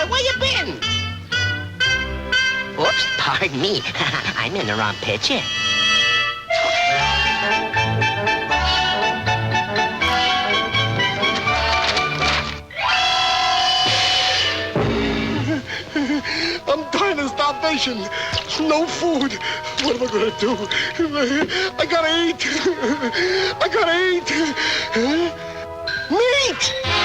Where you been? Oops, pardon me. I'm in the wrong picture. I'm dying of starvation. No food. What am I gonna do? I gotta eat. I gotta eat. Meat!